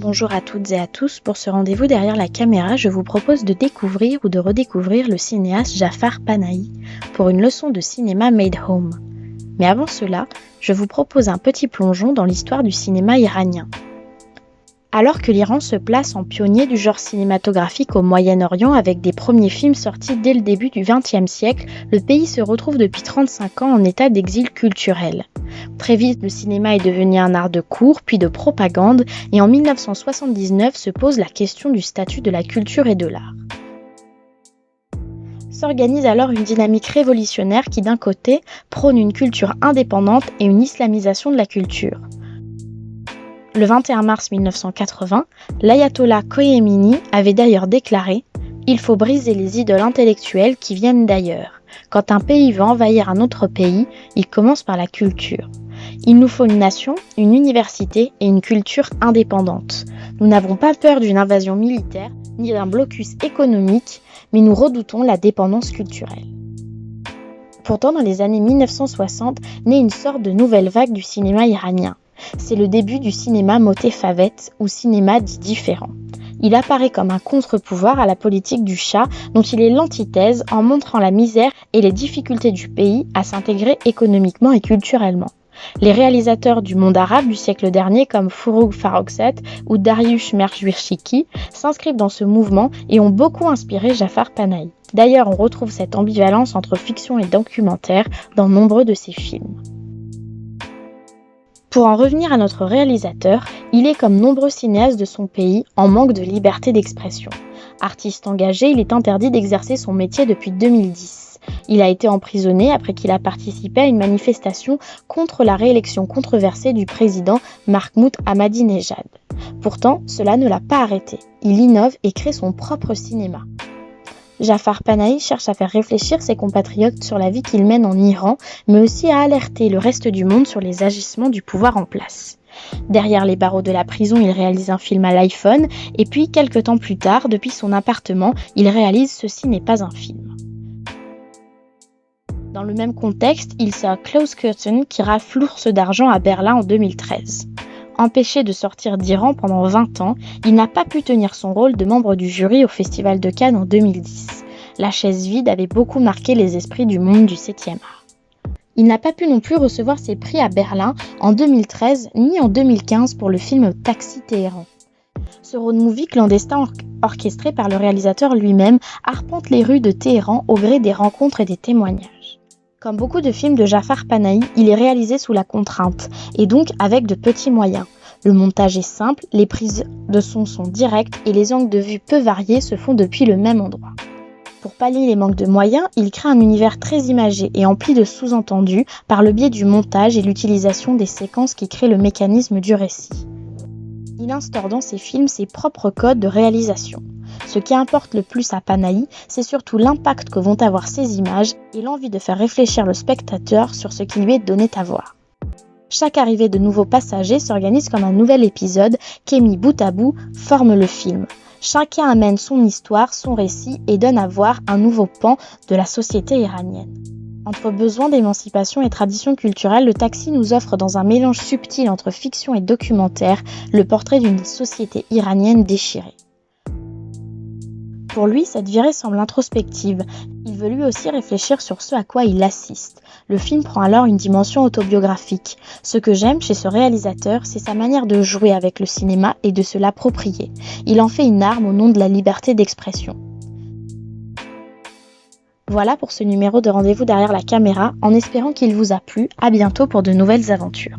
Bonjour à toutes et à tous, pour ce rendez-vous derrière la caméra, je vous propose de découvrir ou de redécouvrir le cinéaste Jafar Panahi pour une leçon de cinéma made home. Mais avant cela, je vous propose un petit plongeon dans l'histoire du cinéma iranien. Alors que l'Iran se place en pionnier du genre cinématographique au Moyen-Orient avec des premiers films sortis dès le début du XXe siècle, le pays se retrouve depuis 35 ans en état d'exil culturel. Très vite, le cinéma est devenu un art de cour, puis de propagande, et en 1979 se pose la question du statut de la culture et de l'art. S'organise alors une dynamique révolutionnaire qui, d'un côté, prône une culture indépendante et une islamisation de la culture. Le 21 mars 1980, l'ayatollah Khomeini avait d'ailleurs déclaré « Il faut briser les idoles intellectuelles qui viennent d'ailleurs. Quand un pays veut envahir un autre pays, il commence par la culture. Il nous faut une nation, une université et une culture indépendante. Nous n'avons pas peur d'une invasion militaire ni d'un blocus économique, mais nous redoutons la dépendance culturelle. » Pourtant, dans les années 1960, naît une sorte de nouvelle vague du cinéma iranien. C'est le début du cinéma moté-favette ou cinéma dit différent. Il apparaît comme un contre-pouvoir à la politique du Shah dont il est l'antithèse en montrant la misère et les difficultés du pays à s'intégrer économiquement et culturellement. Les réalisateurs du monde arabe du siècle dernier comme Forough Farrokhzad ou Dariush Merjouishki s'inscrivent dans ce mouvement et ont beaucoup inspiré Jafar Panahi. D'ailleurs, on retrouve cette ambivalence entre fiction et documentaire dans nombreux de ses films. Pour en revenir à notre réalisateur, il est comme nombreux cinéastes de son pays en manque de liberté d'expression. Artiste engagé, il est interdit d'exercer son métier depuis 2010. Il a été emprisonné après qu'il a participé à une manifestation contre la réélection controversée du président Mahmoud Ahmadinejad. Pourtant, cela ne l'a pas arrêté. Il innove et crée son propre cinéma. Jafar Panahi cherche à faire réfléchir ses compatriotes sur la vie qu'ils mènent en Iran, mais aussi à alerter le reste du monde sur les agissements du pouvoir en place. Derrière les barreaux de la prison, il réalise un film à l'iPhone, et puis, quelques temps plus tard, depuis son appartement, il réalise Ceci n'est pas un film. Dans le même contexte, il sort Close Curtain qui rafle l'Ours d'argent à Berlin en 2013. Empêché de sortir d'Iran pendant 20 ans, il n'a pas pu tenir son rôle de membre du jury au Festival de Cannes en 2010. La chaise vide avait beaucoup marqué les esprits du monde du 7e art. Il n'a pas pu non plus recevoir ses prix à Berlin en 2013 ni en 2015 pour le film Taxi Téhéran. Ce road movie clandestin orchestré par le réalisateur lui-même arpente les rues de Téhéran au gré des rencontres et des témoignages. Comme beaucoup de films de Jafar Panahi, il est réalisé sous la contrainte, et donc avec de petits moyens. Le montage est simple, les prises de son sont directes et les angles de vue peu variés se font depuis le même endroit. Pour pallier les manques de moyens, il crée un univers très imagé et empli de sous-entendus par le biais du montage et l'utilisation des séquences qui créent le mécanisme du récit. Il instaure dans ses films ses propres codes de réalisation. Ce qui importe le plus à Panahi, c'est surtout l'impact que vont avoir ces images et l'envie de faire réfléchir le spectateur sur ce qui lui est donné à voir. Chaque arrivée de nouveaux passagers s'organise comme un nouvel épisode qui, mis bout à bout, forme le film. Chacun amène son histoire, son récit et donne à voir un nouveau pan de la société iranienne. Entre besoin d'émancipation et tradition culturelle, le Taxi nous offre dans un mélange subtil entre fiction et documentaire le portrait d'une société iranienne déchirée. Pour lui, cette virée semble introspective. Il veut lui aussi réfléchir sur ce à quoi il assiste. Le film prend alors une dimension autobiographique. Ce que j'aime chez ce réalisateur, c'est sa manière de jouer avec le cinéma et de se l'approprier. Il en fait une arme au nom de la liberté d'expression. Voilà pour ce numéro de Rendez-vous derrière la caméra, en espérant qu'il vous a plu. À bientôt pour de nouvelles aventures.